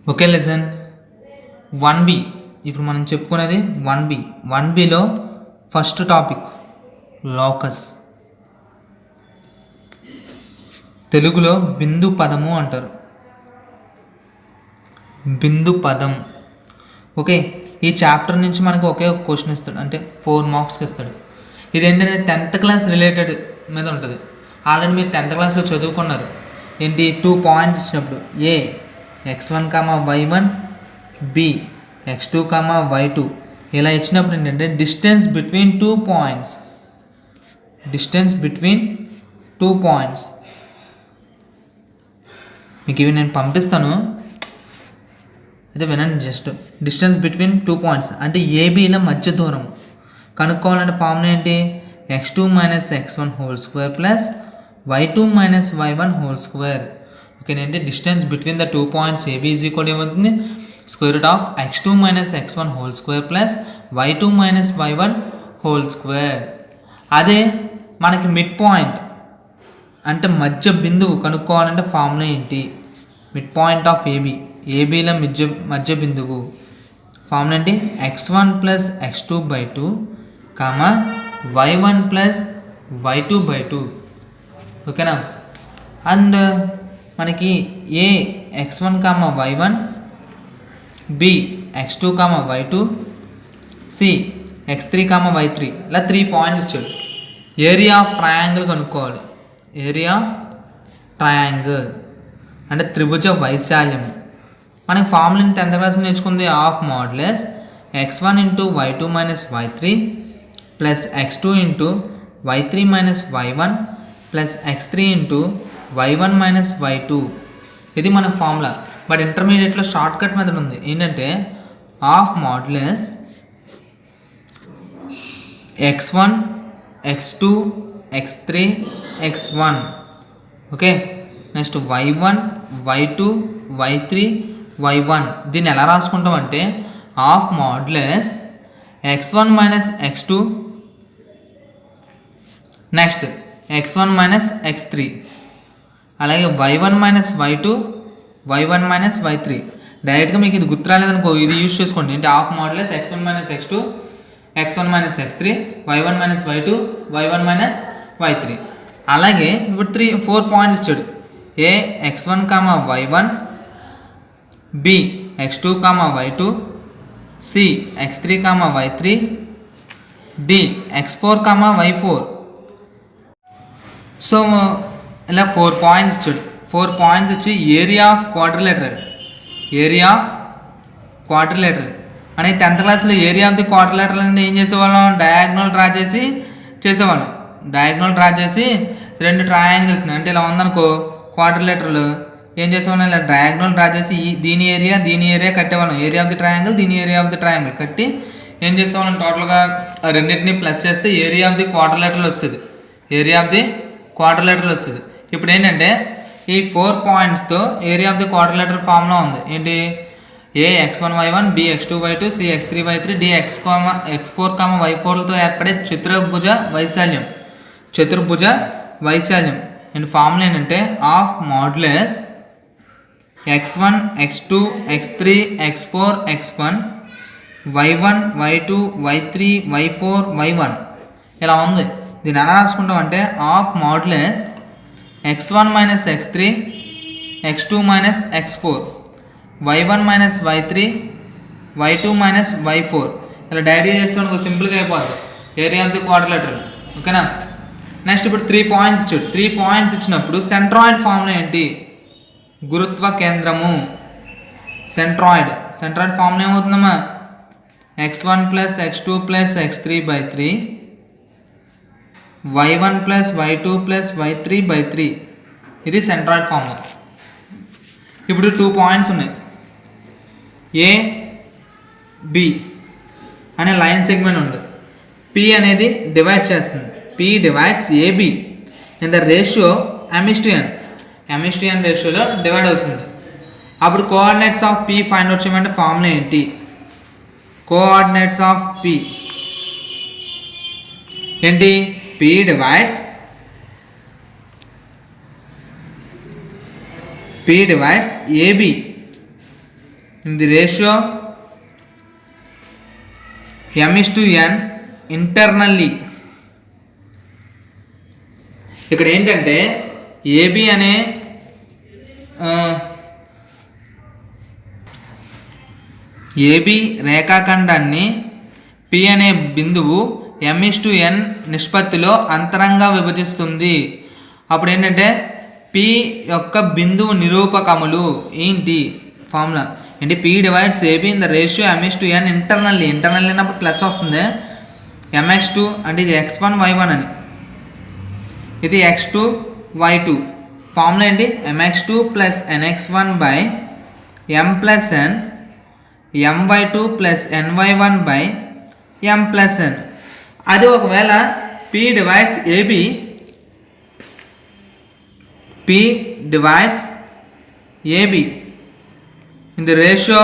Okay lesson 1B. ఇప్పుడు మనం చెప్పుకునేది 1B. 1Bలో ఫస్ట్ టాపిక్ లోకస్, తెలుగులో బిందు పదము అంటారు. బిందు పదం. ఓకే, ఈ చాప్టర్ నుంచి మనకు ఒకే ఒక క్వశ్చన్ ఇస్తాడు, అంటే 4 మార్క్స్కి ఇస్తాడు. ఇది ఏంటంటే 10th క్లాస్ రిలేటెడ్ మీద ఉంటుంది. ఆల్రెడీ మీరు 10th క్లాస్లో చదువుకున్నారు. ఏంటి 2 పాయింట్స్ ఇచ్చినప్పుడు ఏ x1, y1, b x2, y2 ఇలా ఇచ్చినప్పుడు ఏంటంటే distance between 2 points, distance between 2 points మీకు ఇవి నేను పంపిస్తాను, అయితే వినండి. జస్ట్ డిస్టెన్స్ బిట్వీన్ 2 పాయింట్స్ అంటే ఏబీల మధ్య దూరం కనుక్కోవాలంటే ఫార్ములా ఏంటి? x2 - x1 whole square plus y2 - y1 whole square. ఓకేనండి, distance between the 2 points AB is equal ఏమవుతుంది? Square root of x2 - x1 whole square plus y2 - y1 whole square. అదే మనకి mid point అంటే మధ్య బిందువు కనుక్కోవాలంటే formula ఏంటి? Mid point of AB, ఏబీల మధ్య బిందువు ఫార్ములా ఏంటి? x1 + x2/2 y1 + y2/2. ఓకేనా? అండ్ మనకి ఏ x1, y1, b x2, y2, c x3, y3 ఇలా 3 పాయింట్స్ ఇచ్చాడు. ఏరియా ఆఫ్ ట్రయాంగిల్ కనుక్కోవాలి. ఏరియా ఆఫ్ ట్రయాంగిల్ అంటే త్రిభుజ వైశాల్యం. మనకి ఫార్ములాని 10th క్లాస్ నేర్చుకుంది. Of modulus x1 × y2 - y3 plus x2 × y3 - y1 plus x3 × y1 - y2. ఇది మన ఫార్ములా. బట్ ఇంటర్మీడియట్లో షార్ట్ కట్ మెథడ్ ఉంది. ఏంటంటే of modulus x1, x2, x3, x1. Okay, next y1, y2, y3, y1. దీన్ని ఎలా రాసుకుంటాం అంటే of modulus x1 - x2 next x1 - x3 అలాగే y1 - y2, y1 - y3. డైరెక్ట్గా మీకు ఇది గుర్తు రాలేదనుకో, ఇది యూజ్ చేసుకోండి. అంటే of modulus x1 - x2, x1 - x3, y1 - y2, y1 - y3. అలాగే ఇప్పుడు 4 పాయింట్స్ ఇచ్చాడు. ఏ x1, y1, b x2, y2, c x3, y3, d x4, y4. So ఇలా 4 పాయింట్స్ ఇచ్చాడు. 4 పాయింట్స్ వచ్చి area of quadrilateral. Area of quadrilateral అనేది 10th క్లాస్లో area of the quadrilateral అంటే ఏం చేసేవాళ్ళం? డయాగ్నల్ డ్రా చేసి చేసేవాళ్ళం. డయాగ్నల్ డ్రా చేసి 2 ట్రయాంగిల్స్ని అంటే ఇలా ఉందనుకో క్వాడ్రిలేటరల్ ఏం చేసేవాళ్ళం? ఇలా డయాగ్నల్ డ్రా చేసి దీని ఏరియా కట్టేవాళ్ళం. ఏరియా ఆఫ్ ది ట్రయాంగిల్, దీని ఏరియా ఆఫ్ ది ట్రయాంగిల్ కట్టి ఏం చేసేవాళ్ళం? టోటల్గా రెండింటిని ప్లస్ చేస్తే ఏరియా ఆఫ్ ది క్వాడ్రిలేటరల్ వస్తుంది. ఏరియా ఆఫ్ ది క్వాడ్రిలేటరల్ వస్తుంది. ఇప్పుడు ఏంటంటే ఈ 4 పాయింట్స్తో area of the quadrilateral formula ఉంది. ఏంటి? ఏ x1, y1, b x2, y2, c x3, y3, d x4, y4లతో ఏర్పడే చతుర్భుజ వైశాల్యం. చతుర్భుజ వైశాల్యం అండ్ ఫార్ములా ఏంటంటే of modulus x1, x2, x3, x4, x1, y1, y2, y3, y4, y1 ఇలా ఉంది. దీన్ని ఎలా రాసుకుంటాం అంటే of modulus x1 - x3, x2 - x4, y1 - y3, y2 - y4 ఇలా డైరీ చేస్తే సింపుల్గా అయిపోతుంది ఏరియా ఆఫ్ ది క్వాడ్రిలేటరల్. ఓకేనా? నెక్స్ట్ ఇప్పుడు 3 పాయింట్స్ ఇచ్చాడు. 3 పాయింట్స్ ఇచ్చినప్పుడు సెంట్రాయిడ్ ఫార్ములా ఏంటి? గురుత్వ కేంద్రము. సెంట్రాయిడ్ ఫార్ములా ఏమవుతుందమ్మా? x1 + x2 + x3/3 y1 + y2 + y3/3. ఇది సెంట్రాయిడ్ ఫార్ములా. ఇప్పుడు 2 పాయింట్స్ ఉన్నాయి. ఏ బి అనే లైన్ సెగ్మెంట్ ఉంది. పి అనేది డివైడ్ చేస్తుంది. P divides AB in the ratio m:n. m:n రేషియోలో డివైడ్ అవుతుంది. అప్పుడు coordinates of P find out చేయమంటే ఫార్ములా ఏంటి? కోఆర్డినేట్స్ ఆఫ్ పి ఏంటి? P divides AB in the ratio m/n internally. ఇక్కడ ఏంటంటే ఏబి అనే ఏబి రేఖాఖండాన్ని పి అనే బిందువు m/n నిష్పత్తిలో అంతరంగా విభజిస్తుంది. అప్పుడు ఏంటంటే పి యొక్క బిందువు నిరూపకములు ఏంటి ఫార్ములా ఏంటి? P divides AB in the ratio m/n internally. Internally అన్నప్పుడు ప్లస్ వస్తుంది. mx2 అంటే ఇది x1 y1 అని, ఇది x2 y2. ఫార్ములా ఏంటి? mx2 plus nx1 by m plus n, my2 plus ny1 by m plus n. అది ఒకవేళ p divides AB, p divides AB in the ratio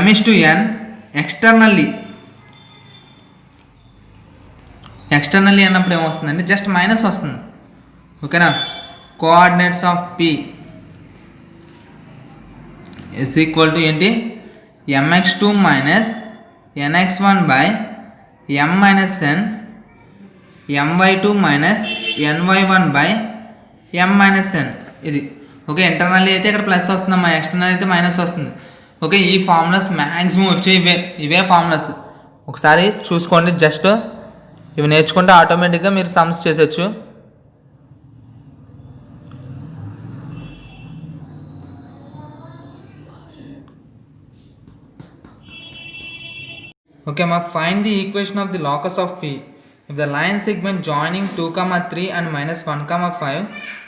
m/n externally. Externally అన్నప్పుడు ఏమొస్తుందంటే just minus వస్తుంది. ఓకేనా? Coordinates of P is equal to ఏంటి? mx2 minus nx1 by m minus n, my2 minus ny1 by m minus n. ఇది okay. Internally అయితే ఇక్కడ plus వస్తుందమ్మా, external అయితే మైనస్ వస్తుంది. ఓకే, ఈ ఫార్ములాస్ మ్యాక్సిమం వచ్చే ఇవే ఫార్ములాస్. ఒకసారి చూసుకోండి, జస్ట్ ఇవి నేర్చుకుంటే ఆటోమేటిక్గా మీరు సమ్స్ చేసేయచ్చు. ఓకే మా, find the equation of the locus of P. If the line segment joining 2, 3 and minus 1, 5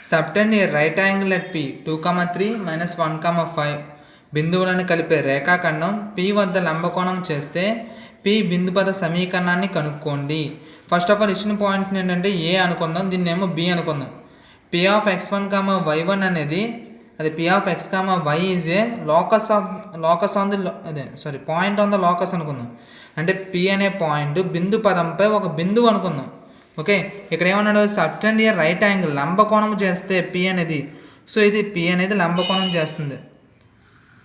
subtend a right angle at P 2, 3 minus 1, 5 బిందువులను కలిపే రేఖాఖండం P వద్ద లంబకోణం చేస్తే P బిందుపద సమీకరణాన్ని కనుక్కోండి. ఫస్ట్ ఆఫ్ ఆల్ ఇచ్చిన పాయింట్స్ ఏంటంటే ఏ అనుకుందాం, దీన్ని ఏమో బి అనుకుందాం. P of x1, y1 అనేది అది P of x, y is a locus on the point on the locus అనుకుందాం. అంటే P అనే పాయింట్ బిందు పదంపై ఒక బిందువు అనుకుందాం. ఓకే, ఇక్కడ ఏమన్నాడు? సబ్టెండ్ ఏ రైట్ యాంగిల్, లంబకోణం చేస్తే P అనేది, సో ఇది P అనేది లంబకోణం చేస్తుంది.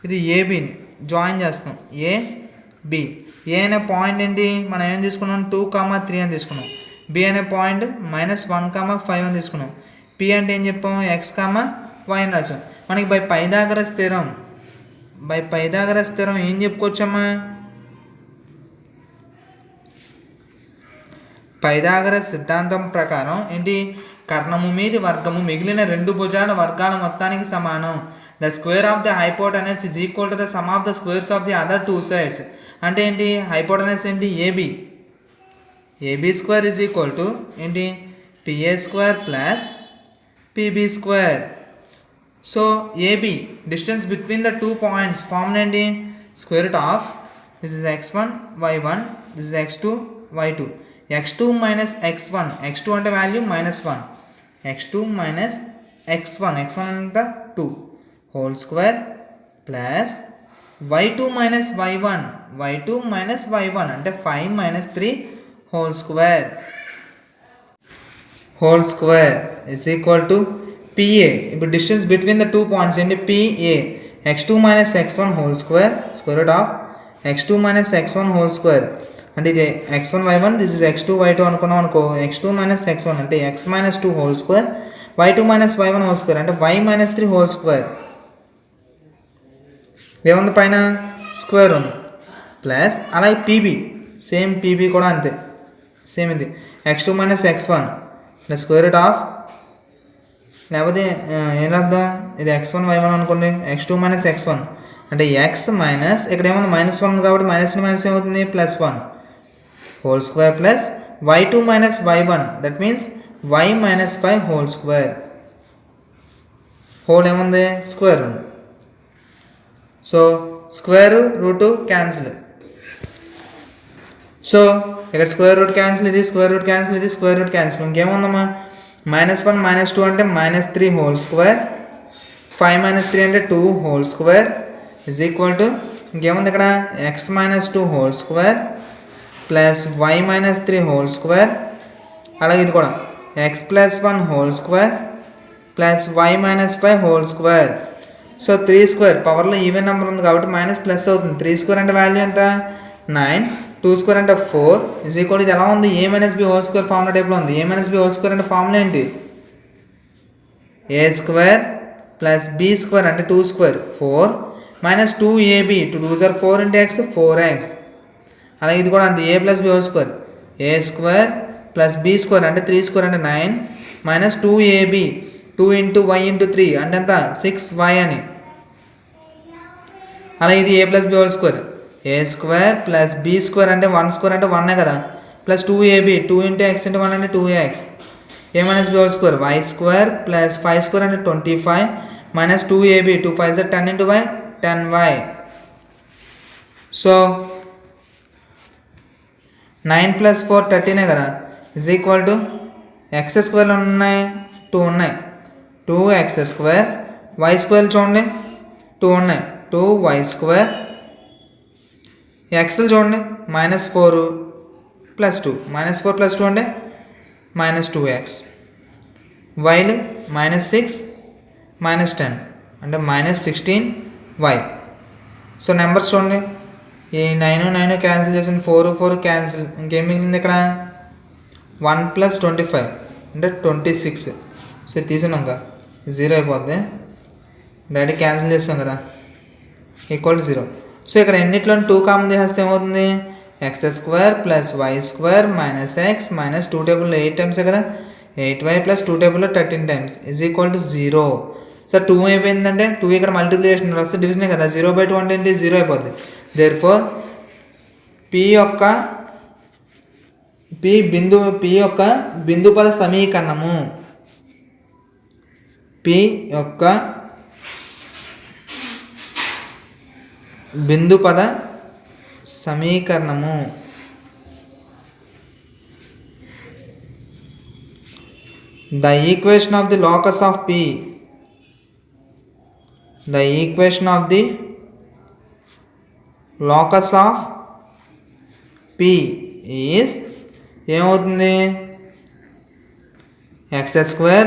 ఇది ఏబిని జాయిన్ చేస్తాం, ఏబి. ఏ అనే పాయింట్ ఏంటి మనం ఏం తీసుకున్నాం? 2, 3 అని తీసుకున్నాం. బి అనే పాయింట్ -1, 5 అని తీసుకున్నాం. పి అంటే ఏం చెప్పాం? ఎక్స్, వై అని రాసాం. మనకి బై పైథాగరస్ స్థిరం ఏం చెప్పుకోవచ్చమ్మా? పైథాగరస్ సిద్ధాంతం ప్రకారం ఏంటి? కర్ణము మీది వర్గము మిగిలిన రెండు భుజాల వర్గాల మొత్తానికి సమానం. The square of the hypotenuse is equal to the sum of the squares of the other two sides. అంటే ఏంటి? హైపోటెనస్ ఏంటి? AB. AB square is equal to ఏంటి? PA square plus PB square. So AB distance between the two points form ఏంటి? Square root of this is x1 y1, this is x2 y2. x2 minus x1, x2 అంటే value -1, x2 minus x1 అంటే 2 whole square plus y2 minus y1, y2 minus y1 అంటే 5 minus 3 whole square is equal to PA. ఇప్పుడు distance between the two points ఏంటి? PA x2 minus x1 whole square, square root of x2 minus x1 whole square. అంటే ఇది x1 y1, this is x2 y2 అనుకున్నాం అనుకో. x2 minus x1 అంటే x minus 2 whole square, y2 minus y1 whole square అంటే y minus 3 whole square. ఏముంది పైన? Square ఉంది. Plus అలాగే పీబీ, సేమ్ పీబీ కూడా అంతే, సేమ్ ఇది x2 minus x1 plus square root of, లేకపోతే ఏం అర్థం? ఇది x1 y1 అనుకోండి, x2 మైనస్ x1 అంటే x మైనస్, ఇక్కడ ఏముంది? -1 ఉంది కాబట్టి మైనస్ ఏమవుతుంది? +1 whole square plus y2 minus y1 that means y minus 5 whole square. Whole ఏముంది? స్క్వేర్ ఉంది. So square root cancel. So ఇక్కడ స్క్వేర్ రూట్ క్యాన్సిల్, ఇది స్క్వేర్ రూట్ క్యాన్సిల్, ఇది స్క్వేర్ రూట్ క్యాన్సిల్. ఇంకేముందమ్మా? -1 -2 అంటే -3 హోల్ స్క్వేర్, 5 - 3 అంటే 2 whole square is equal to ఇంకేముంది ఇక్కడ? x minus 2 whole square ప్లస్ y మైనస్ 3 హోల్ స్క్వేర్. అలాగే ఇది కూడా x ప్లస్ 1 హోల్ స్క్వేర్ ప్లస్ y minus 5 whole square. So 3² పవర్లో ఈవెన్ నెంబర్ ఉంది కాబట్టి మైనస్ ప్లస్ అవుతుంది. 3² అంటే వాల్యూ ఎంత 9, 2² అంటే 4 ఇజ్ ఈక్వల్ ఇది ఎలా ఉంది a minus b whole square formula టైప్లో ఉంది. a minus b whole square అంటే ఫార్ములా ఏంటి a² ప్లస్ b² అంటే 2² 4 minus 2ab 2 2 are 4 into x 4x. అలాగే ఇది కూడా అంతే a plus b whole square a² plus b² అంటే 3² అంటే 9 minus 2ab 2 into y into 3 అంటే ఎంత 6y అని. అలా ఇది a plus b whole square a² plus b² అంటే 1² అంటే 1 కదా plus 2ab 2 into x into 1 అంటే 2x. a minus b whole square y² plus 5² అంటే 25 minus 2ab 2 5 10 into y 10y. So 9 plus 4 13 కదా ఇజ్ ఈక్వల్ టు x² ఉన్నాయి 2 ఉన్నాయి 2x², y² చూడండి 2 ఉన్నాయి 2y², xలు చూడండి -4 ప్లస్ 2 -4 ప్లస్ 2 అంటే -2x, వైలు -6 -10 అంటే -16y. సో నెంబర్స్ చూడండి ఈ 9 క్యాన్సిల్ చేసిన 4 క్యాన్సిల్ ఇంకేం మిగిలింది ఇక్కడ 1 ప్లస్ 25 అంటే 26. సో తీసినాక 0 అయిపోద్ది డైరెక్ట్ క్యాన్సిల్ చేస్తాం కదా ఈక్వల్ టు 0. సో ఇక్కడ ఎన్నిట్లో 2 కామన్ చేస్తే ఏమవుతుంది x² plus y² minus x minus 2 టేబుల్లో 8 టైమ్సే కదా 8y ప్లస్ 2 టేబుల్లో 13 times is equal to 0. So 2 అయిపోయిందంటే 2 ఇక్కడ మల్టిప్లికేషన్ వస్తే డివిజనే కదా 0/2 అంటే ఏంటి 0 అయిపోద్ది. దేర్ఫోర్ p యొక్క బిందు పద సమీకరణము p యొక్క బిందు పద సమీకరణము the equation of the locus of p is ఏమవుతుంది x²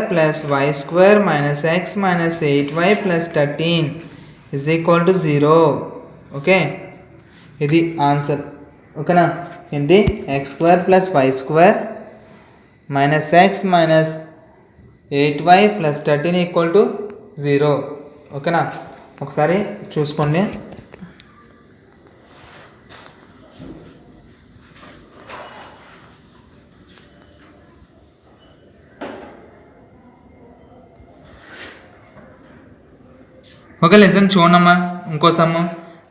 plus y² minus x minus 8y plus 13 is equal to 0. Okay ఇది ఆన్సర్. ఓకేనా ఏంటి x² plus y² minus x minus 8y plus 13 equal to 0. ఓకేనా ఒకసారి చూసుకోండి. Okay lesson చూడమ్మా ఇంకో sum.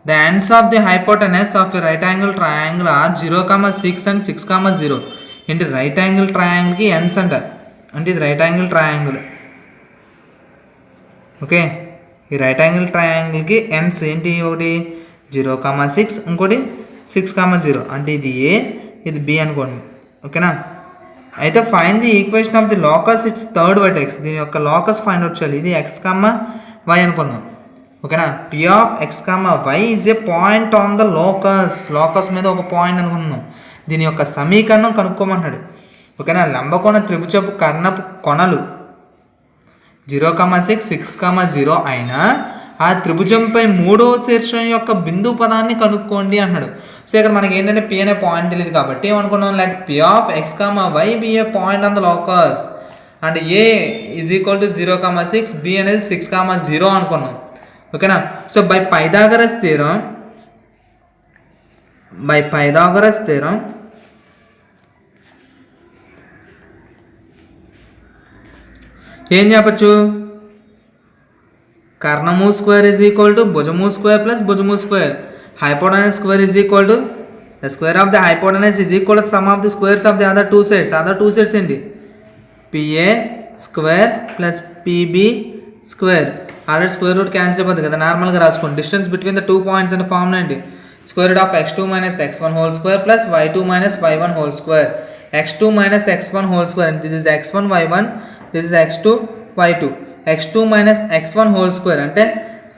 The ends of the hypotenuse of the right angle triangle are 0,6 and 6,0. ఏంటి right angle ట్రయాంగిల్కి ఎండ్స్ అంట అంటే ఇది రైట్ యాంగిల్ ట్రయాంగిల్. ఓకే ఈ రైట్ యాంగిల్ ట్రయాంగిల్కి ఎండ్స్ ఏంటి ఒకటి 0,6 ఇంకోటి 6,0 అంటే ఇది ఏ ఇది బి అనుకోండి. ఓకేనా అయితే find the equation of the locus it's third vertex. దీని యొక్క లోకస్ ఫైండ్ అవుట్ చేయాలి. ఇది x, y అనుకున్నాం. ఓకేనా p ఆఫ్ x, y is a point on the locus మీద ఒక పాయింట్ అనుకున్నాం. దీని యొక్క సమీకరణం కనుక్కోమంటాడు. ఓకేనా లంబకోణ త్రిభుజపు కర్ణపు కొనలు 0,6 6,0 అయినా ఆ త్రిభుజంపై మూడవ శీర్షం యొక్క బిందు పదాన్ని కనుక్కోండి అన్నాడు. సో ఇక్కడ మనకి ఏంటంటే p అనే పాయింట్ తెలియదు కాబట్టి ఏమనుకున్నాం లైక్ p ఆఫ్ x, y be a point on the locus and a is equal to 0,6 b అనేది 6,0 అనుకున్నాం. ఓకేనా సో బై పైథాగరస్ థీరం ఏం చెప్పచ్చు కర్ణము స్క్వేర్ ఈజ్ ఈక్వల్ టు భుజము స్క్వేర్ ప్లస్ భుజము square hypotenuse square is equal to the square of the hypotenuse is equal to some of the squares of the other two sides ఏంటి PA square plus PB square. Already square root cancel అయిపోతుంది కదా నార్మల్గా రాసుకోండి. Distance between the 2 points అనే formula ఏంటి square root of x2 minus x1 whole square plus y2 minus y1 whole square. x2 minus x1 whole square and this is x1 y1 this is x2 y2. x2 minus x1 whole square అంటే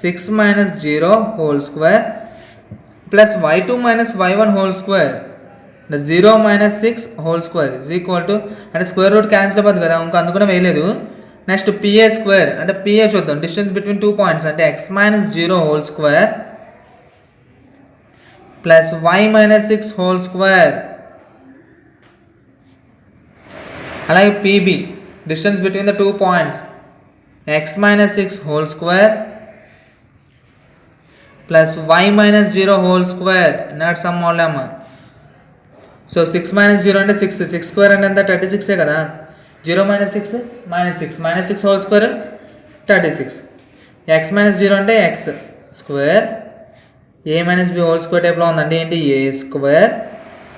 6 minus 0 whole square plus y2 minus y1 whole square 0 minus 6 whole square is equal to అంటే square root cancel అయిపోతుంది కదా ఇంకా అందుకనే వేయలేదు next PA square అంటే PA చూద్దాం, distance between 2 points అంటే x మైనస్ 0 హోల్ స్క్వేర్ ప్లస్ y మైనస్ 6 హోల్ స్క్వేర్. అలాగే PB distance between the 2 points x minus 6 whole square ప్లస్ y minus 0 whole square. Not some వాళ్ళమ్మ. సో 6 మైనస్ 0 అంటే 6, 6 square అంటే ఎంత 36 కదా. 0 minus 6 minus 6 whole square 36. x minus 0 అంటే x square, ఏ minus b whole square టైప్లో ఉందంటే ఏంటి ఏ స్క్వేర్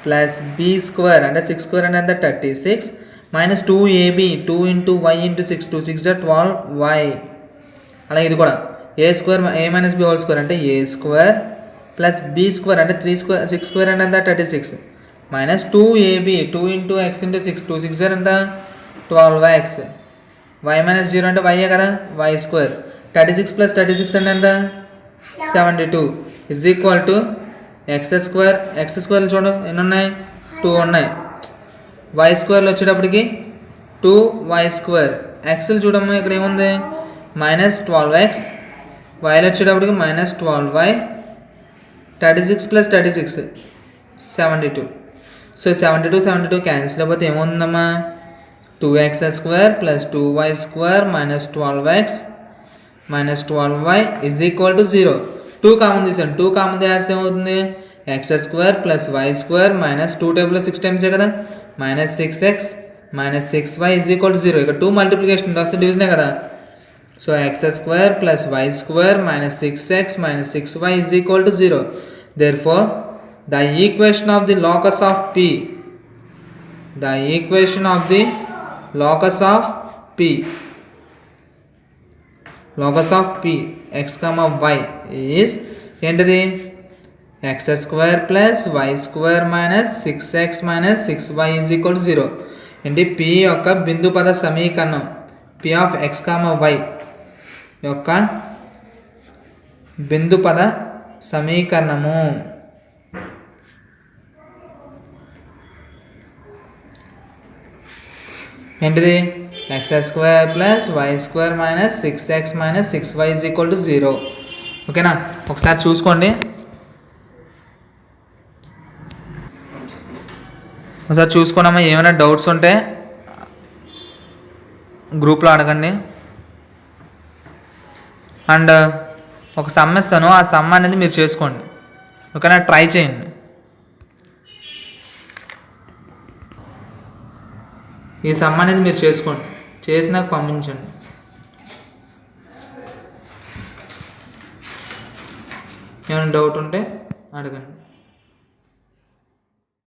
ప్లస్ బి స్క్వేర్ అంటే 6 స్క్వేర్ అంటే ఎంత 36 minus 2ab 2 into why into 6 2 6 12y. అలాగే ఇది కూడా ఏ స్క్వేర్ ఏ మైనస్ బి హోల్ స్క్వేర్ అంటే ఏ స్క్వేర్ ప్లస్ బి స్క్వేర్ అంటే 3 స్క్వేర్ 6 స్క్వేర్ అంటే ఎంత 36 minus 2ab 2 into X into 6 2 6 ఎంత 12x. y మైనస్ 0 అంటే y కదా y స్క్వేర్ 36 ప్లస్ 36 అంటే ఎంత 72 is equal to X square చూడు ఎన్ని ఉన్నాయి 2 ఉన్నాయి. y స్క్వేర్లో వచ్చేటప్పటికి 2y స్క్వేర్. ఎక్స్లు చూడమ్మా ఇక్కడ ఏముంది మైనస్ 12x, వైలో వచ్చేటప్పటికి minus 12y 36 plus 36 72. So 72 cancel అయిపోతే ఏముందమ్మా 2x square plus 2y square minus 12x minus 12y is equal to 0. 2 common తీసాను, 2 కామన్ తీస్తే ఏమవుతుంది x square plus y square minus 2 టేబుల్లో 6 టైమ్సే కదా minus 6x minus 6y is equal to 0. ఇక్కడ 2 multiplication వస్తే డివిజనే కదా. So x square plus y square minus 6x minus 6y is equal to 0. Therefore the equation of the locus of P, the equation of the locus of P, locus of P x comma y is ఏంటిది x square ప్లస్ y square minus 6x minus 6y is equal to 0. ఏంటి P యొక్క బిందు పద సమీకరణం P of x comma y యొక్క బిందు పద సమీకరణము. ఏంటిది x square plus y square minus 6x minus 6y is equal to 0. ఓకేనా, ఒకసారి చూసుకోండి. ఒకసారి చూసుకోండమ్మా, ఏమైనా డౌట్స్ ఉంటే గ్రూప్లో అడగండి. అండ్ ఒక సమ్ ఇస్తాను, ఆ సమ్ అనేది మీరు చేసుకోండి. ఓకేనా, ట్రై చేయండి. ఈ సమ్ అనేది మీరు చేసుకోండి, చేసి నాకు పంపించండి. ఏమైనా డౌట్ ఉంటే అడగండి.